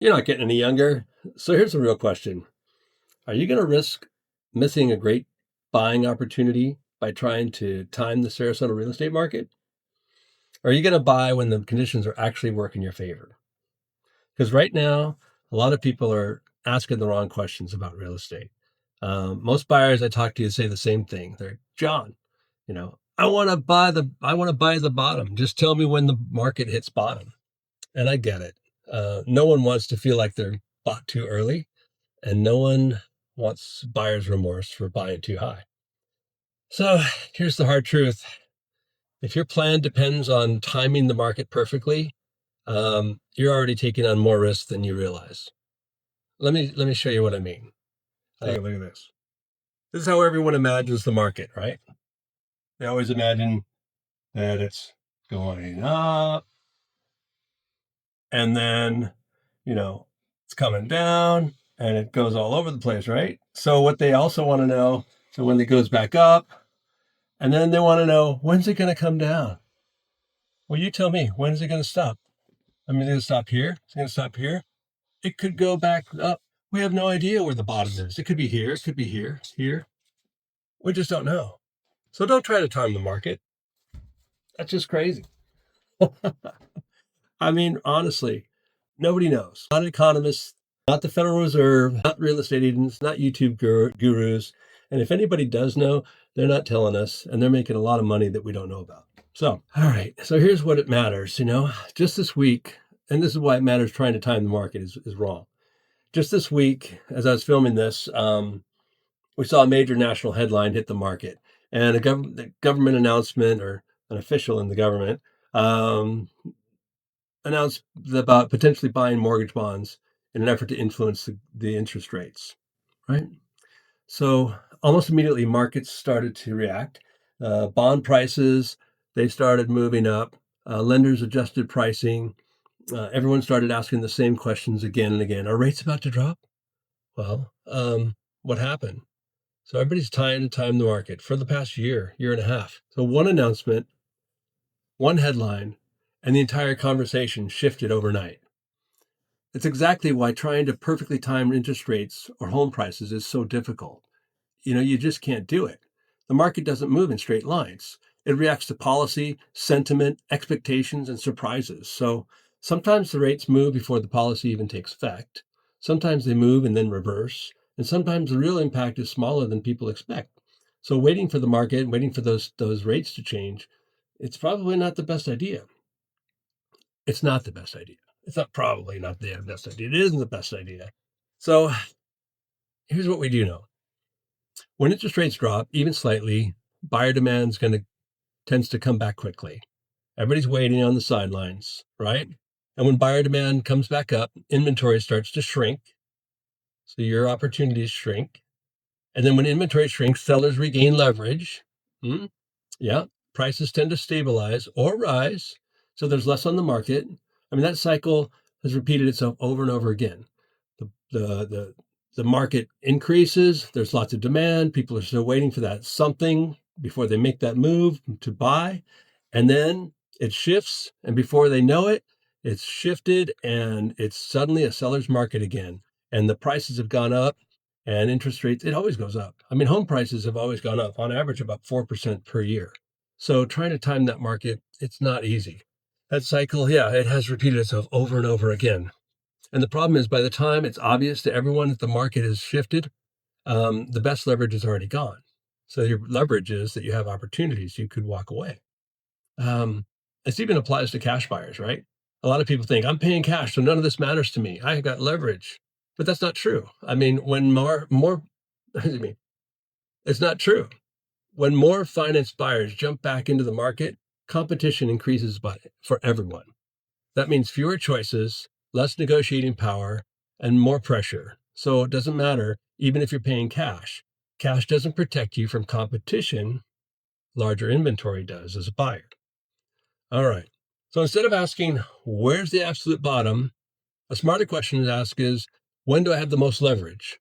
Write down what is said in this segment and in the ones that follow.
You're not getting any younger. So here's the real question. Are you going to risk missing a great buying opportunity by trying to time the Sarasota real estate market? Or are you going to buy when the conditions are actually working in your favor? Because right now, a lot of people are asking the wrong questions about real estate. Most buyers I talk to say the same thing. They're, John, I want to buy the bottom. Just tell me when the market hits bottom. And I get it. No one wants to feel like they're bought too early, and no one wants buyer's remorse for buying too high. So here's the hard truth. If your plan depends on timing the market perfectly, you're already taking on more risk than you realize. Let me show you what I mean. Take a look at this. This is how everyone imagines the market, right? They always imagine that it's going up and then, it's coming down and it goes all over the place, right? So what they also want to know, so when it goes back up, and then they want to know, when's it going to come down? Well, you tell me, when is it going to stop? I mean, is it going to stop here? It's going to stop here. It could go back up. We have no idea where the bottom is. It could be here. It could be here, here. We just don't know. So don't try to time the market. That's just crazy. I mean, honestly, nobody knows. Not economists, not the Federal Reserve, not real estate agents, not YouTube gurus. And if anybody does know, they're not telling us, and they're making a lot of money that we don't know about. So, all right. So here's what it matters. Just this week, and this is why it matters trying to time the market is wrong. Just this week, as I was filming this, we saw a major national headline hit the market, and the government announcement, or an official in the government, um, announced about potentially buying mortgage bonds in an effort to influence the interest rates, right? So almost immediately, markets started to react. Bond prices, they started moving up. Lenders adjusted pricing. Everyone started asking the same questions again and again. Are rates about to drop? Well, what happened? So everybody's trying to time the market for the past year and a half. So one announcement, one headline, and the entire conversation shifted overnight. It's exactly why trying to perfectly time interest rates or home prices is so difficult. You just can't do it. The market doesn't move in straight lines. It reacts to policy, sentiment, expectations, and surprises. So sometimes the rates move before the policy even takes effect. Sometimes they move and then reverse. And sometimes the real impact is smaller than people expect. So waiting for the market, waiting for those rates to change, it's probably not the best idea. It's not the best idea. It's not probably not the best idea. It isn't the best idea. So here's what we do know. When interest rates drop, even slightly, buyer demand tends to come back quickly. Everybody's waiting on the sidelines, right? And when buyer demand comes back up, inventory starts to shrink. So your opportunities shrink. And then when inventory shrinks, sellers regain leverage. Hmm? Yeah, prices tend to stabilize or rise. So there's less on the market. I mean, that cycle has repeated itself over and over again. The, the, the, the market increases, there's lots of demand. People are still waiting for that something before they make that move to buy. And then it shifts. And before they know it, it's shifted and it's suddenly a seller's market again. And the prices have gone up and interest rates, it always goes up. I mean, home prices have always gone up on average about 4% per year. So trying to time that market, it's not easy. That cycle, yeah, it has repeated itself over and over again. And the problem is by the time it's obvious to everyone that the market has shifted, the best leverage is already gone. So your leverage is that you have opportunities, you could walk away. This even applies to cash buyers, right? A lot of people think I'm paying cash, so none of this matters to me. I got leverage, but that's not true. I mean, when more, excuse me, it's not true. When more financed buyers jump back into the market, competition increases for everyone. That means fewer choices, less negotiating power, and more pressure. So it doesn't matter, even if you're paying cash. Cash doesn't protect you from competition. Larger inventory does as a buyer. All right. So instead of asking, where's the absolute bottom? A smarter question to ask is, when do I have the most leverage?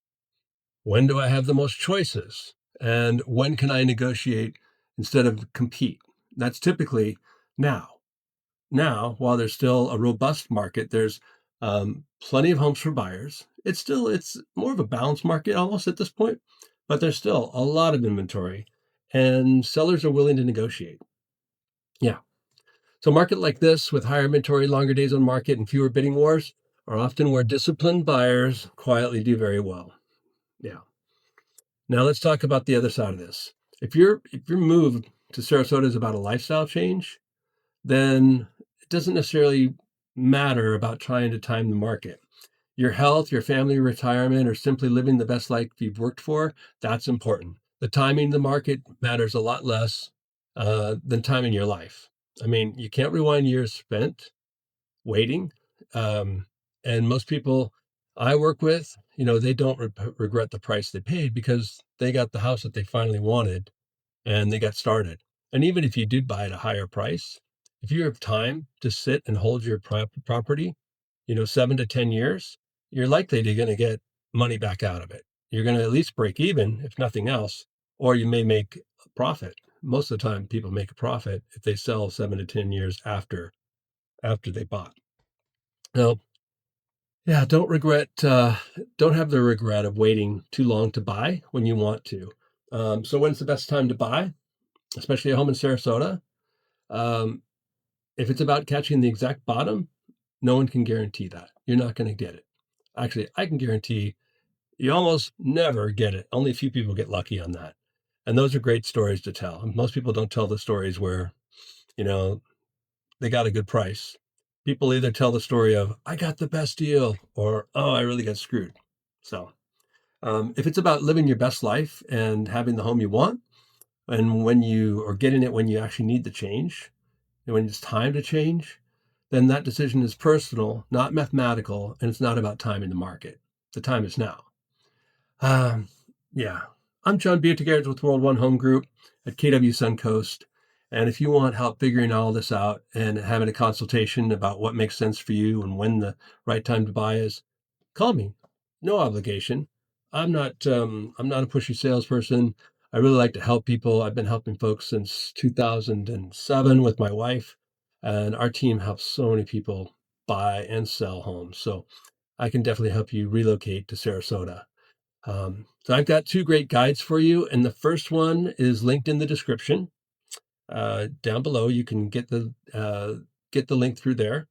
When do I have the most choices? And when can I negotiate instead of compete? That's typically now. Now, while there's still a robust market, there's Plenty of homes for buyers. It's more of a balanced market almost at this point, but there's still a lot of inventory, and sellers are willing to negotiate. Yeah. So, a market like this with higher inventory, longer days on market, and fewer bidding wars are often where disciplined buyers quietly do very well. Yeah. Now let's talk about the other side of this. If your move to Sarasota is about a lifestyle change, then it doesn't necessarily matter about trying to time the market. Your health, your family retirement, or simply living the best life you've worked for, that's important. The timing of the market matters a lot less than timing your life. I mean, you can't rewind years spent waiting. Um, and most people I work with, they don't regret the price they paid because they got the house that they finally wanted and they got started. And even if you did buy at a higher price, if you have time to sit and hold your property, 7 to 10 years, you're likely to going to get money back out of it. You're going to at least break even, if nothing else, or you may make a profit. Most of the time, people make a profit if they sell 7 to 10 years after they bought. Now, yeah, don't have the regret of waiting too long to buy when you want to. So when's the best time to buy, especially a home in Sarasota? Um, if it's about catching the exact bottom, no one can guarantee that. You're not going to get it. Actually, I can guarantee you almost never get it. Only a few people get lucky on that. And those are great stories to tell. Most people don't tell the stories where, you know, they got a good price. People either tell the story of, I got the best deal, or, oh, I really got screwed. So if it's about living your best life and having the home you want, and or getting it when you actually need the change, and when it's time to change, then that decision is personal, not mathematical, and it's not about timing the market. The time is now. Um, yeah. I'm John Butegaards with World One Home Group at KW Suncoast. And if you want help figuring all this out and having a consultation about what makes sense for you and when the right time to buy is, call me. No obligation. I'm not a pushy salesperson. I really like to help people. I've been helping folks since 2007 with my wife, and our team helps so many people buy and sell homes. So I can definitely help you relocate to Sarasota. So I've got two great guides for you, and the first one is linked in the description down below. You can get the link through there.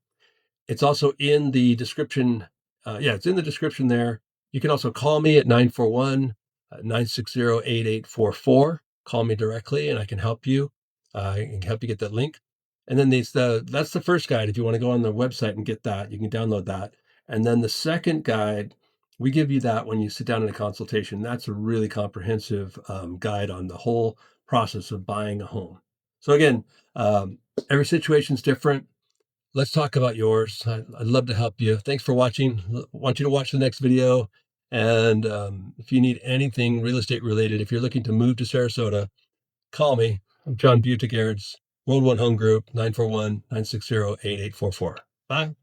It's also in the description. Yeah, it's in the description there. You can also call me at 941-960-8844. Call me directly and I can help you. I can help you get that link. And then that's the first guide. If you want to go on the website and get that, you can download that. And then the second guide, we give you that when you sit down in a consultation. That's a really comprehensive guide on the whole process of buying a home. So again, every situation is different. Let's talk about yours. I'd love to help you. Thanks for watching. Want you to watch the next video. And if you need anything real estate related, if you're looking to move to Sarasota, call me. I'm John Butegaards, World One Home Group, 941-960-8844. Bye.